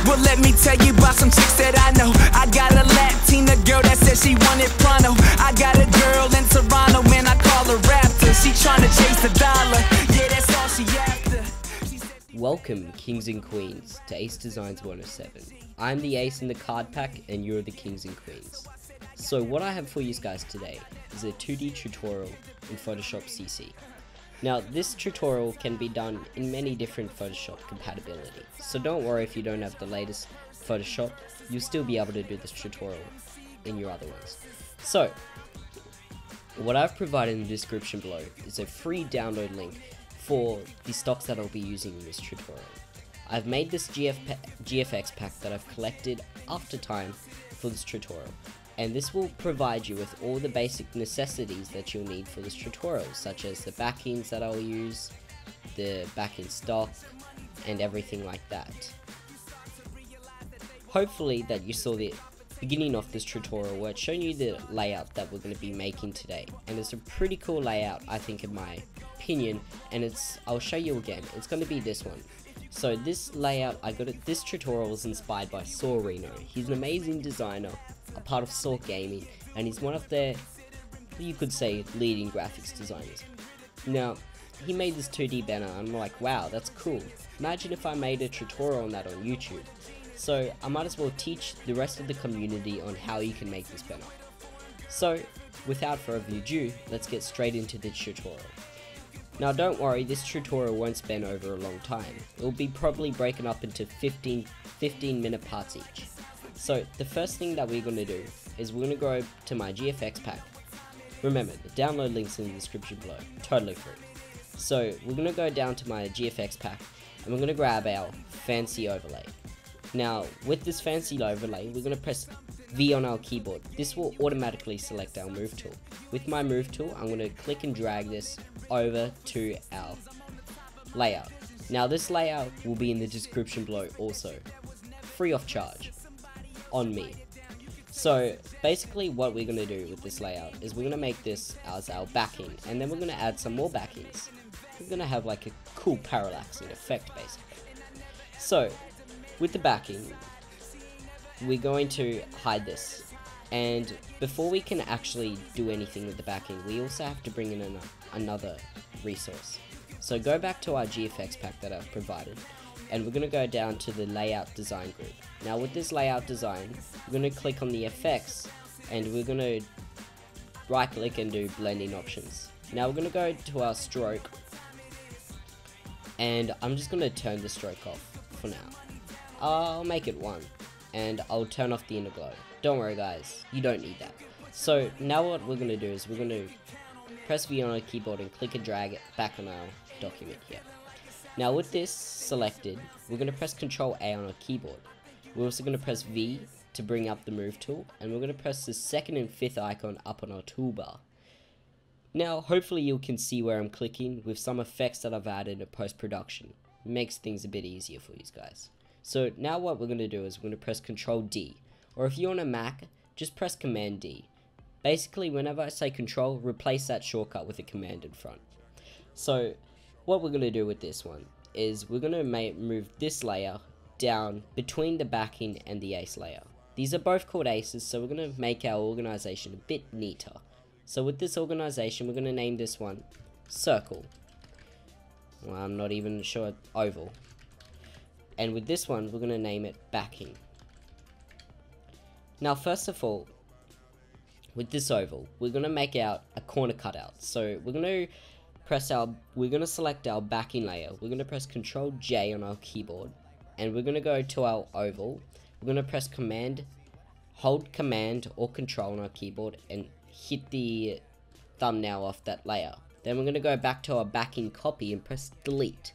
Well, let me tell you about some chicks that I know. I got a Latina girl that says she wanted pronto. I got a girl in Toronto, man, I call her Raptor. She tryna chase the dollar, yeah, that's all she after. Welcome, kings and queens, to Ace Designs 107. I'm the ace in the card pack, and you're the kings and queens. So what I have for you guys today is a 2D tutorial in Photoshop CC. Now, this tutorial can be done in many different Photoshop compatibility, so don't worry if you don't have the latest Photoshop, you'll still be able to do this tutorial in your other ones. So, what I've provided in the description below is a free download link for the stocks that I'll be using in this tutorial. I've made this GFX pack that I've collected after time for this tutorial, and this will provide you with all the basic necessities that you'll need for this tutorial, such as the backings that I'll use, the backing stock, and everything like that. Hopefully that you saw the beginning of this tutorial where it's showing you the layout that we're going to be making today, and it's a pretty cool layout, I think, in my opinion, and I'll show you again. It's going to be this one. So this layout, this tutorial was inspired by Saw Reno. He's an amazing designer, a part of Saw Gaming, and he's one of their, you could say, leading graphics designers. Now, he made this 2D banner, and I'm like, wow, that's cool. Imagine if I made a tutorial on that on YouTube. So I might as well teach the rest of the community on how you can make this banner. So, without further ado, let's get straight into the tutorial. Now don't worry, this tutorial won't span over a long time. It will be probably broken up into 15 minute parts each. So the first thing that we're going to do is we're going to go to my GFX pack. Remember, the download link's in the description below, totally free. So we're going to go down to my GFX pack and we're going to grab our fancy overlay. Now with this fancy overlay, we're going to press V on our keyboard. This will automatically select our move tool. With my move tool, I'm going to click and drag this over to our layout. Now this layout will be in the description below also, free of charge, on me. So basically what we're going to do with this layout is we're going to make this as our backing, and then we're going to add some more backings. We're going to have like a cool parallaxing effect basically. So with the backing, we're going to hide this, and before we can actually do anything with the backing, we also have to bring in another resource. So go back to our GFX pack that I've provided, and we're going to go down to the layout design group. Now with this layout design, we're going to click on the effects, and we're going to right click and do blending options. Now we're going to go to our stroke, and I'm just going to turn the stroke off for now. I'll make it 1. And I'll turn off the inner glow. Don't worry guys, you don't need that. So now what we're going to do is we're going to press V on our keyboard and click and drag it back on our document here. Now with this selected, we're going to press Ctrl A on our keyboard. We're also going to press V to bring up the move tool, and we're going to press the 2nd and 5th icon up on our toolbar. Now hopefully you can see where I'm clicking with some effects that I've added in post-production. It makes things a bit easier for you guys. So now what we're going to do is we're going to press Ctrl D, or if you're on a Mac, just press Command D. Basically, whenever I say Control, replace that shortcut with a command in front. So what we're going to do with this one is we're going to move this layer down between the backing and the ace layer. These are both called aces, so we're going to make our organization a bit neater. So with this organization, we're going to name this one Circle. Well, I'm not even sure, Oval. And with this one, we're going to name it Backing. Now, first of all, with this oval, we're going to make out a corner cutout. So we're going to select our backing layer. We're going to press Ctrl J on our keyboard, and we're going to go to our oval. We're going to press hold Command or Control on our keyboard and hit the thumbnail off that layer. Then we're going to go back to our backing copy and press Delete.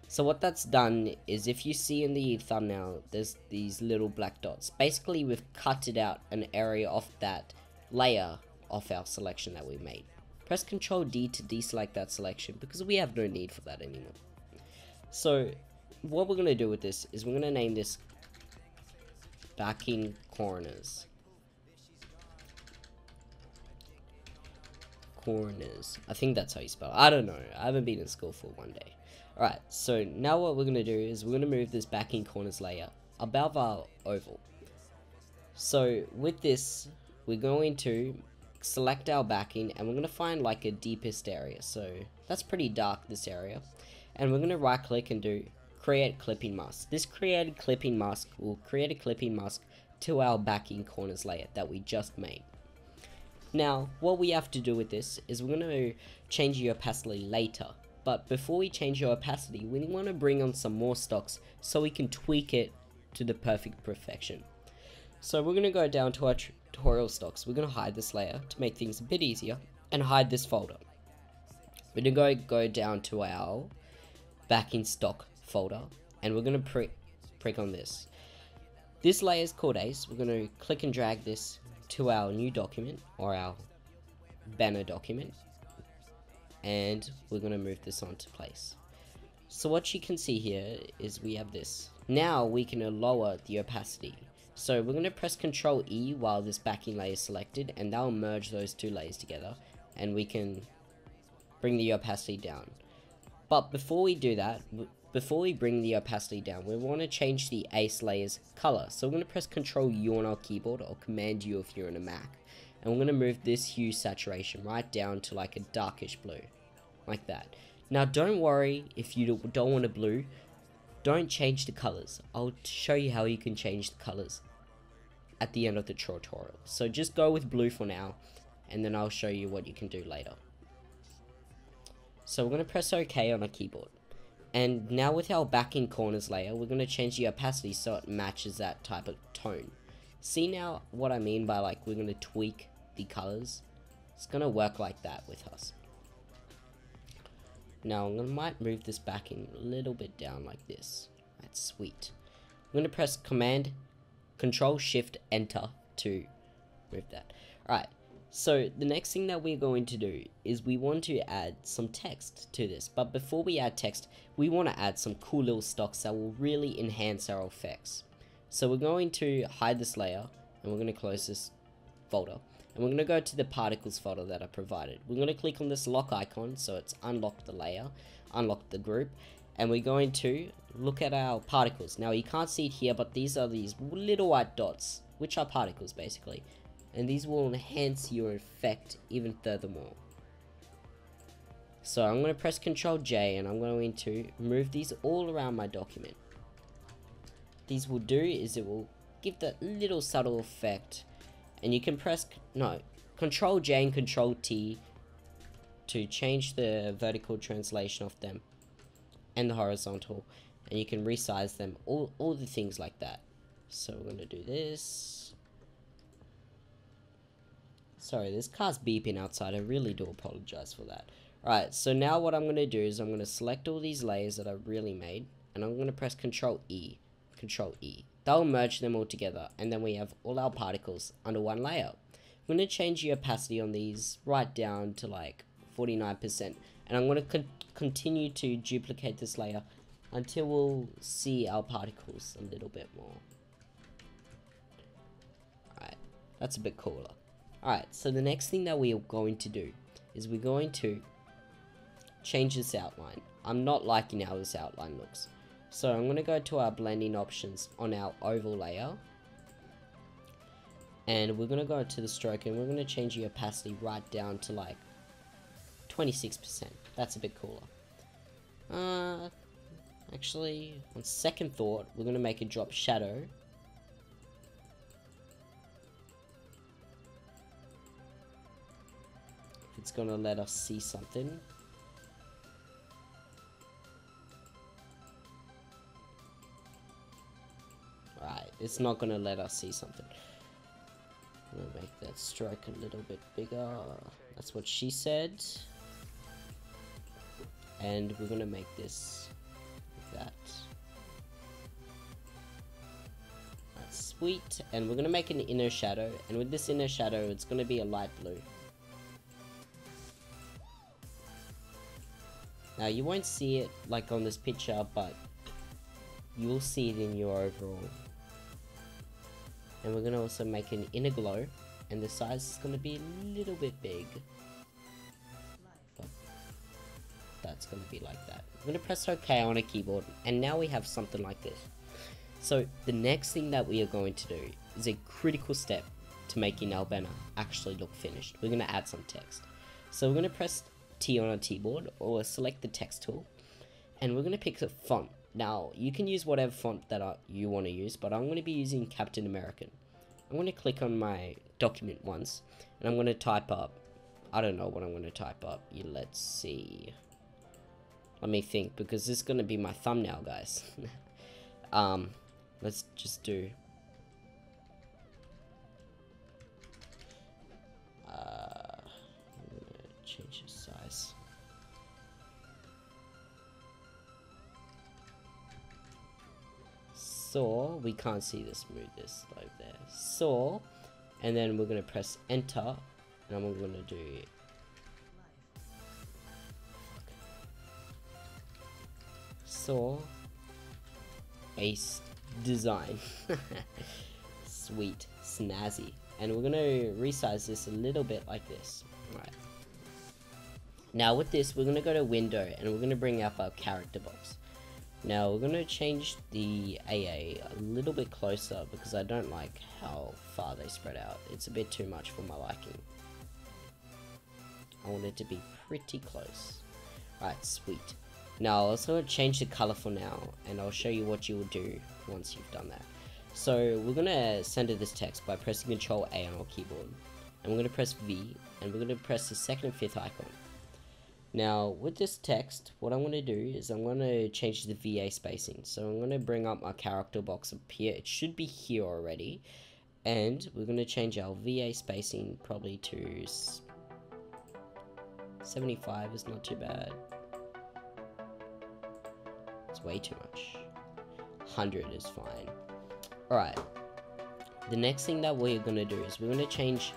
So what that's done is, if you see in the thumbnail, there's these little black dots. Basically, we've cut it out an area of that layer of our selection that we made. Press Ctrl D to deselect that selection because we have no need for that anymore. So what we're going to do with this is we're going to name this Backing Corners. corners. I think that's how you spell it. I don't know. I haven't been in school for one day. Alright, so now what we're going to do is we're going to move this backing corners layer above our oval. So with this, we're going to select our backing and we're going to find like a deepest area. So that's pretty dark, this area. And we're going to right click and do create clipping mask. This created clipping mask will create a clipping mask to our backing corners layer that we just made. Now, what we have to do with this is we're going to change the opacity later. But before we change the opacity, we want to bring on some more stocks so we can tweak it to the perfect perfection. So we're going to go down to our tutorial stocks. We're going to hide this layer to make things a bit easier and hide this folder. We're going to go down to our backing stock folder and we're going to prick on this. This layer is called Ace. We're going to click and drag this to our new document or our banner document, and we're going to move this onto place. So what you can see here is we have this. Now we can lower the opacity. So we're going to press Ctrl E while this backing layer is selected, and that'll merge those two layers together, and we can bring the opacity down. But before we do that, before we bring the opacity down, we want to change the Ace layer's color. So we're going to press Ctrl U on our keyboard, or Command U if you're on a Mac. And we're going to move this hue saturation right down to like a darkish blue. Like that. Now don't worry if you don't want a blue. Don't change the colors. I'll show you how you can change the colors at the end of the tutorial. So just go with blue for now, and then I'll show you what you can do later. So we're going to press OK on our keyboard. And now with our backing corners layer, we're going to change the opacity so it matches that type of tone. See now what I mean by like we're going to tweak the colors? It's going to work like that with us. Now I might move this backing a little bit down like this. That's sweet. I'm going to press Command, Control, Shift, Enter to move that. Alright. So the next thing that we're going to do is we want to add some text to this. But before we add text, we want to add some cool little stocks that will really enhance our effects. So we're going to hide this layer and we're going to close this folder. And we're going to go to the particles folder that I provided. We're going to click on this lock icon so it's unlocked the layer, unlocked the group. And we're going to look at our particles. Now you can't see it here, but these are these little white dots, which are particles basically. And these will enhance your effect even furthermore. So I'm going to press Ctrl J and I'm going to move these all around my document. These will do is it will give that little subtle effect, and you can press Ctrl J and Ctrl T to change the vertical translation of them and the horizontal, and you can resize them, all the things like that. So we're going to do this. Sorry, this car's beeping outside. I really do apologize for that. Alright, so now what I'm going to do is I'm going to select all these layers that I really made, and I'm going to press Ctrl E. Ctrl E. That'll merge them all together, and then we have all our particles under one layer. I'm going to change the opacity on these right down to like 49%, and I'm going to continue to duplicate this layer until we'll see our particles a little bit more. Alright, that's a bit cooler. Alright, so the next thing that we are going to do is we're going to change this outline. I'm not liking how this outline looks. So I'm going to go to our blending options on our oval layer. And we're going to go to the stroke and we're going to change the opacity right down to like 26%. That's a bit cooler. Actually, on second thought, we're going to make a drop shadow. It's going to let us see something. Right, it's not going to let us see something. I'm going to make that stroke a little bit bigger. That's what she said. And we're going to make this like that. That's sweet. And we're going to make an inner shadow. And with this inner shadow, it's going to be a light blue. Now you won't see it like on this picture, but you will see it in your overall. And we're going to also make an inner glow, and the size is going to be a little bit big. that's going to be like that. I'm going to press OK on a keyboard, and now we have something like this. So the next thing that we are going to do is a critical step to making our banner actually look finished. We're going to add some text. So we're going to press T on our keyboard, or select the text tool, and we're going to pick a font. Now you can use whatever font that you want to use, but I'm going to be using Captain American. I'm going to click on my document once, and I'm going to type up, I don't know what I'm going to type up. Let's see. Let me think, because this is going to be my thumbnail, guys. Let's just do. I'm going to change the size. So we can't see the smoothness over there. So, and then we're going to press enter. And I'm going to do Ace Design. Sweet, snazzy. And we're going to resize this a little bit like this. Alright. Now with this, we're going to go to window, and we're going to bring up our character box. Now we're going to change the AA a little bit closer, because I don't like how far they spread out. It's a bit too much for my liking. I want it to be pretty close. Alright, sweet. Now I'll also change the color for now, and I'll show you what you will do once you've done that. So we're going to center this text by pressing Ctrl A on our keyboard, and we're going to press V, and we're going to press the second and fifth icon. Now with this text, what I'm going to do is I'm going to change the VA spacing. So I'm going to bring up my character box up here. It should be here already, and we're going to change our VA spacing probably to 75 is not too bad. It's way too much. 100 is fine. Alright. The next thing that we're going to do is we're going to change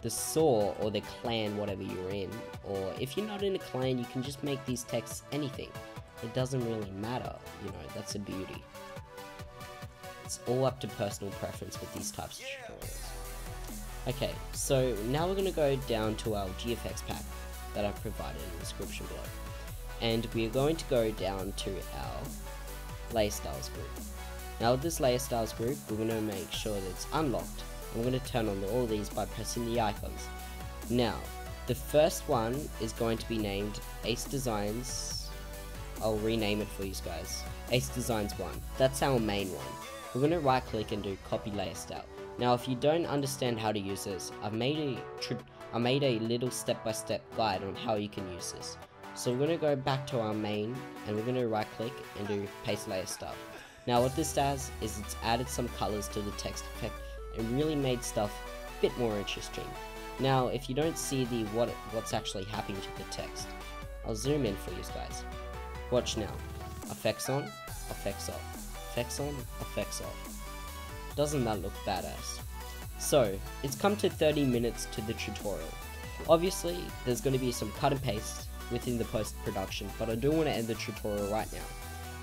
the saw or the clan, whatever you're in. Or if you're not in a clan, you can just make these texts anything. It doesn't really matter. You know, that's the beauty. It's all up to personal preference with these types of tutorials. Okay, so now we're going to go down to our GFX pack that I've provided in the description below, and we're going to go down to our layer styles group. Now with this layer styles group, we're going to make sure that it's unlocked. I'm going to turn on all these by pressing the icons. Now the first one is going to be named Ace Designs. I'll rename it for you guys. Ace Designs 1. That's our main one. We're going to right click and do copy layer style. Now if you don't understand how to use this, I made a little step-by-step guide on how you can use this. So we're going to go back to our main, and we're going to right click and do paste layer style. Now what this does is it's added some colors to the text effect and really made stuff a bit more interesting. Now if you don't see the what's actually happening to the text, I'll zoom in for you guys. Watch now. Effects on, effects off, effects on, effects off. Doesn't that look badass? So, it's come to 30 minutes to the tutorial. Obviously, there's going to be some cut and paste within the post-production, but I do want to end the tutorial right now.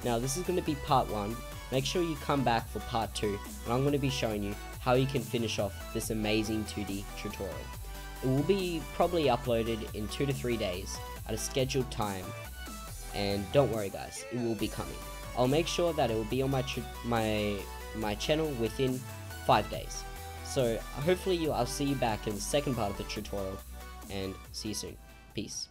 Now, this is going to be part 1. Make sure you come back for part 2, and I'm going to be showing you how you can finish off this amazing 2D tutorial. It will be probably uploaded in 2 to 3 days at a scheduled time, and don't worry guys, it will be coming. I'll make sure that it will be on my channel within 5 days. So hopefully I'll see you back in the second part of the tutorial, and see you soon. Peace.